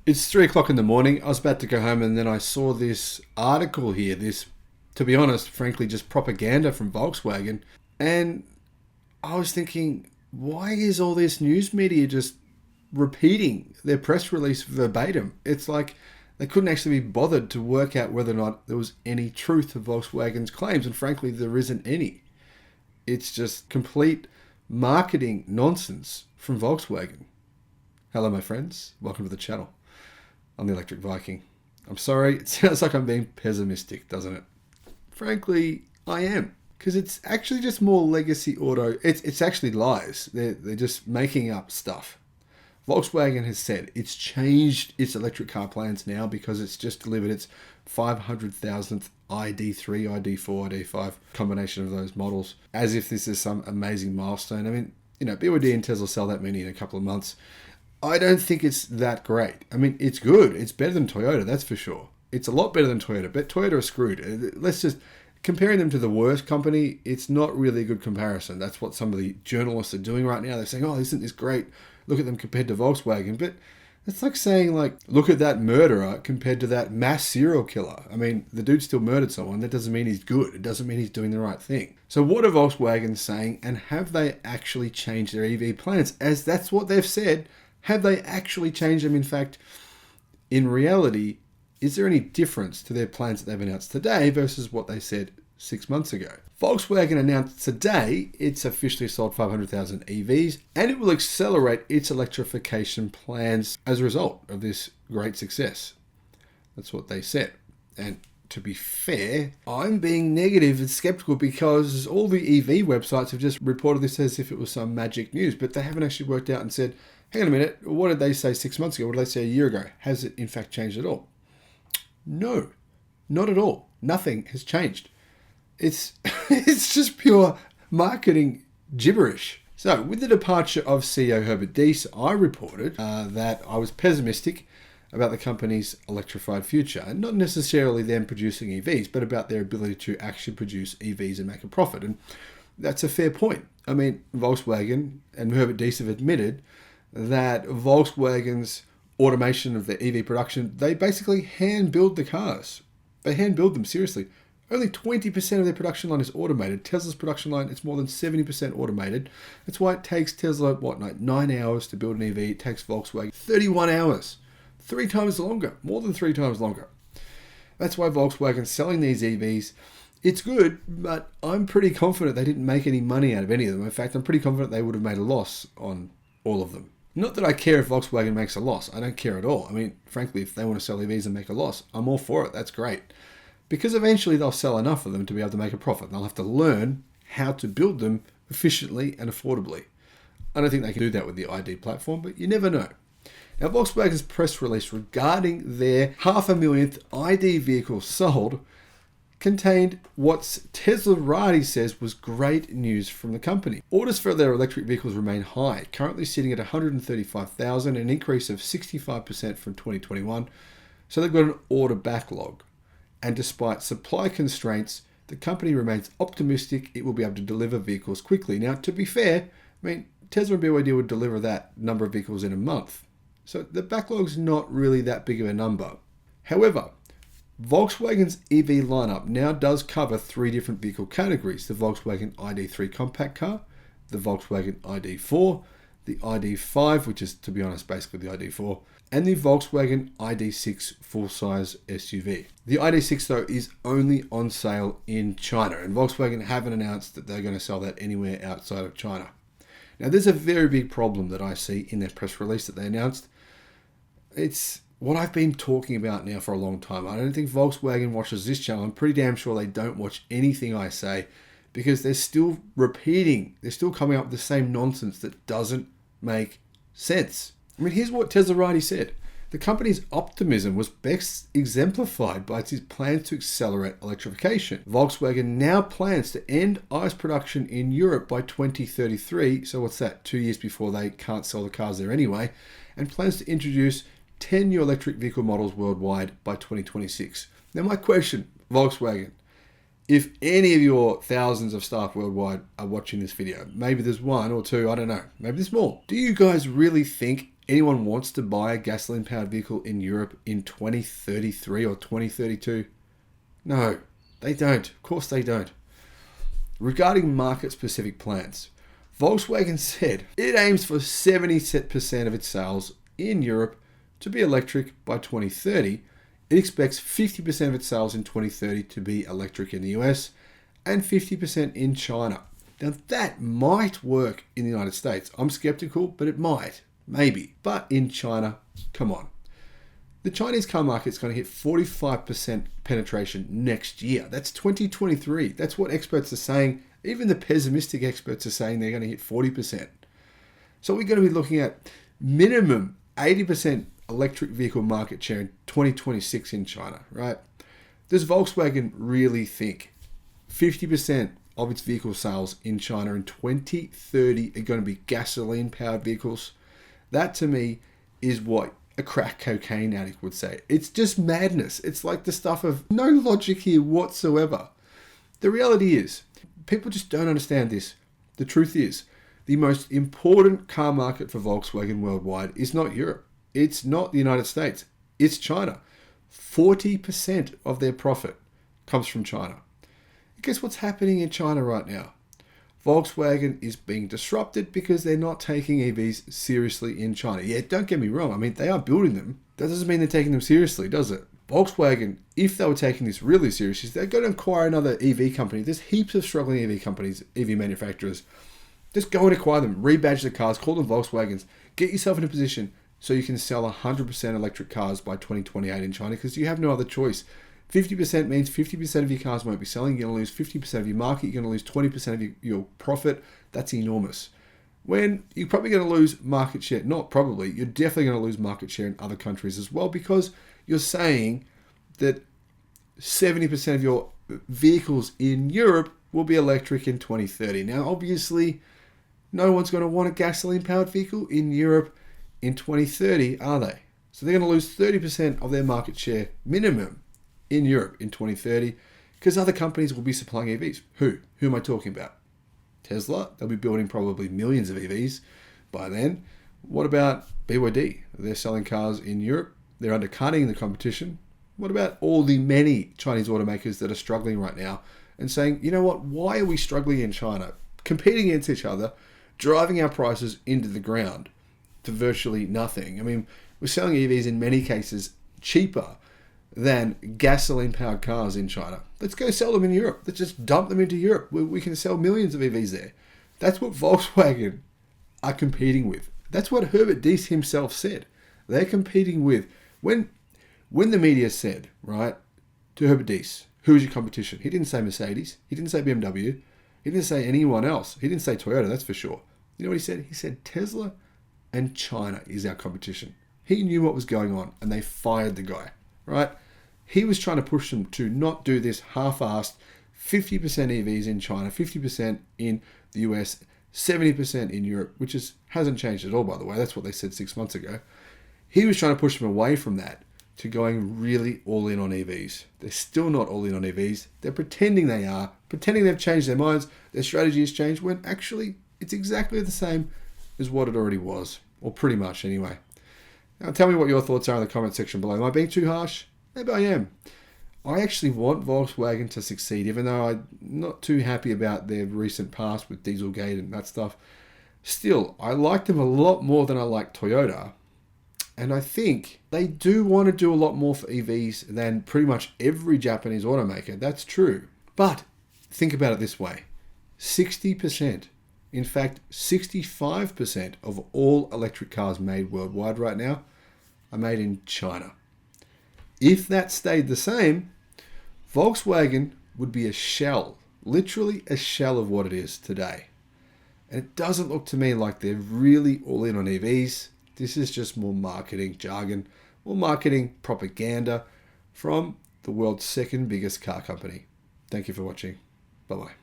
It's 3 o'clock in the morning. I was about to go home and then I saw this article here, this, to be honest, frankly, just propaganda from Volkswagen. And I was thinking, why is all this news media just repeating their press release verbatim? It's like they couldn't actually be bothered to work out whether or not there was any truth to Volkswagen's claims. And frankly, there isn't any. It's just complete marketing nonsense from Volkswagen. Hello, my friends. Welcome to the channel. I'm the Electric Viking. I'm sorry, it sounds like I'm being pessimistic, doesn't it? Frankly, I am. Because it's actually just more legacy auto. It's actually lies. They're just making up stuff. Volkswagen has said it's changed its electric car plans now because it's just delivered its 500,000th ID3, ID4, ID5 combination of those models, as if this is some amazing milestone. I mean, BYD and Tesla sell that many in a couple of months. I don't think it's that great. I mean, it's good. It's better than Toyota, that's for sure. It's a lot better than Toyota, but Toyota are screwed. Let's just, comparing them to the worst company, it's not really a good comparison. That's what some of the journalists are doing right now. They're saying, oh, isn't this great? Look at them compared to Volkswagen. But it's like saying, look at that murderer compared to that mass serial killer. I mean, the dude still murdered someone. That doesn't mean he's good. It doesn't mean he's doing the right thing. So what are Volkswagen saying? And have they actually changed their EV plans? As that's what they've said. Have they actually changed them? In fact, in reality, is there any difference to their plans that they've announced today versus what they said 6 months ago? Volkswagen announced today it's officially sold 500,000 EVs and it will accelerate its electrification plans as a result of this great success. That's what they said. And to be fair, I'm being negative and skeptical because all the EV websites have just reported this as if it was some magic news, but they haven't actually worked out and said, hang on a minute, what did they say 6 months ago? What did they say a year ago? Has it in fact changed at all? No, not at all. Nothing has changed. It's just pure marketing gibberish. So with the departure of CEO Herbert Diess, I reported that I was pessimistic about the company's electrified future, and not necessarily them producing EVs, but about their ability to actually produce EVs and make a profit. And that's a fair point. I mean, Volkswagen and Herbert Diess have admitted that Volkswagen's automation of the EV production, they basically hand build the cars. They hand build them, seriously. Only 20% of their production line is automated. Tesla's production line, it's more than 70% automated. That's why it takes Tesla, 9 hours to build an EV. It takes Volkswagen 31 hours. 3 times longer. More than 3 times longer. That's why Volkswagen's selling these EVs. It's good, but I'm pretty confident they didn't make any money out of any of them. In fact, I'm pretty confident they would have made a loss on all of them. Not that I care if Volkswagen makes a loss. I don't care at all. I mean, frankly, if they want to sell EVs and make a loss, I'm all for it. That's great. Because eventually they'll sell enough of them to be able to make a profit. And they'll have to learn how to build them efficiently and affordably. I don't think they can do that with the ID platform, but you never know. Now, Volkswagen's press release regarding their 500,000th ID vehicle sold contained what Teslarati says was great news from the company. Orders for their electric vehicles remain high, currently sitting at 135,000, an increase of 65% from 2021. So they've got an order backlog. And despite supply constraints, the company remains optimistic it will be able to deliver vehicles quickly. Now, to be fair, I mean, Tesla and BYD would deliver that number of vehicles in a month. So the backlog's not really that big of a number. However, Volkswagen's EV lineup now does cover 3 different vehicle categories: the Volkswagen ID3 compact car, the Volkswagen ID4, the ID5, which is, to be honest, basically the ID4, and the Volkswagen ID6 full-size SUV. The ID6, though, is only on sale in China, and Volkswagen haven't announced that they're going to sell that anywhere outside of China. Now, there's a very big problem that I see in their press release that they announced. It's what I've been talking about now for a long time. I don't think Volkswagen watches this channel. I'm pretty damn sure they don't watch anything I say because they're still repeating. They're still coming up with the same nonsense that doesn't make sense. I mean, here's what Teslarati said. The company's optimism was best exemplified by its plans to accelerate electrification. Volkswagen now plans to end ICE production in Europe by 2033. So what's that? 2 years before they can't sell the cars there anyway. And plans to introduce 10 new electric vehicle models worldwide by 2026. Now my question, Volkswagen, if any of your thousands of staff worldwide are watching this video, maybe there's 1 or 2, I don't know, maybe there's more. Do you guys really think anyone wants to buy a gasoline-powered vehicle in Europe in 2033 or 2032? No, they don't. Of course they don't. Regarding market-specific plans, Volkswagen said it aims for 70% of its sales in Europe to be electric by 2030. It expects 50% of its sales in 2030 to be electric in the US and 50% in China. Now that might work in the United States. I'm skeptical, but it might. Maybe. But in China, come on. The Chinese car market is going to hit 45% penetration next year. That's 2023. That's what experts are saying. Even the pessimistic experts are saying they're going to hit 40%. So we're going to be looking at minimum 80% electric vehicle market share in 2026 in China, right? Does Volkswagen really think 50% of its vehicle sales in China in 2030 are going to be gasoline-powered vehicles? That to me is what a crack cocaine addict would say. It's just madness. It's like the stuff of no logic here whatsoever. The reality is, people just don't understand this. The truth is, the most important car market for Volkswagen worldwide is not Europe. It's not the United States. It's China. 40% of their profit comes from China. Guess what's happening in China right now? Volkswagen is being disrupted because they're not taking EVs seriously in China. Yeah, don't get me wrong. I mean, they are building them. That doesn't mean they're taking them seriously, does it? Volkswagen, if they were taking this really seriously, they're going to acquire another EV company. There's heaps of struggling EV companies, EV manufacturers. Just go and acquire them, rebadge the cars, call them Volkswagens. Get yourself in a position so you can sell 100% electric cars by 2028 in China because you have no other choice. 50% means 50% of your cars won't be selling. You're going to lose 50% of your market. You're going to lose 20% of your profit. That's enormous. When you're probably going to lose market share, not probably, you're definitely going to lose market share in other countries as well because you're saying that 70% of your vehicles in Europe will be electric in 2030. Now, obviously, no one's going to want a gasoline-powered vehicle in Europe in 2030, are they? So they're going to lose 30% of their market share minimum in Europe in 2030 because other companies will be supplying EVs. Who? Who am I talking about? Tesla. They'll be building probably millions of EVs by then. What about BYD? They're selling cars in Europe. They're undercutting the competition. What about all the many Chinese automakers that are struggling right now and saying, you know what, why are we struggling in China? Competing against each other, driving our prices into the ground to virtually nothing. I mean, we're selling EVs in many cases cheaper than gasoline-powered cars in China. Let's go sell them in Europe. Let's just dump them into Europe. We can sell millions of EVs there. That's what Volkswagen are competing with. That's what Herbert Diess himself said. They're competing with. When the media said, right, to Herbert Diess, who is your competition? He didn't say Mercedes. He didn't say BMW. He didn't say anyone else. He didn't say Toyota, that's for sure. You know what he said? He said Tesla and China is our competition. He knew what was going on, and they fired the guy, right? He was trying to push them to not do this half-assed 50% EVs in China, 50% in the US, 70% in Europe, which hasn't changed at all, by the way. That's what they said 6 months ago. He was trying to push them away from that to going really all in on EVs. They're still not all in on EVs. They're pretending they are, pretending they've changed their minds, their strategy has changed, when actually it's exactly the same as what it already was, or pretty much anyway. Now tell me what your thoughts are in the comment section below. Am I being too harsh? Maybe I am. I actually want Volkswagen to succeed, even though I'm not too happy about their recent past with Dieselgate and that stuff. Still, I like them a lot more than I like Toyota. And I think they do want to do a lot more for EVs than pretty much every Japanese automaker. That's true. But think about it this way. 60%, in fact 65% of all electric cars made worldwide right now are made in China. If that stayed the same, Volkswagen would be a shell, literally a shell of what it is today. And it doesn't look to me like they're really all in on EVs. This is just more marketing jargon, more marketing propaganda from the world's second biggest car company. Thank you for watching. Bye-bye.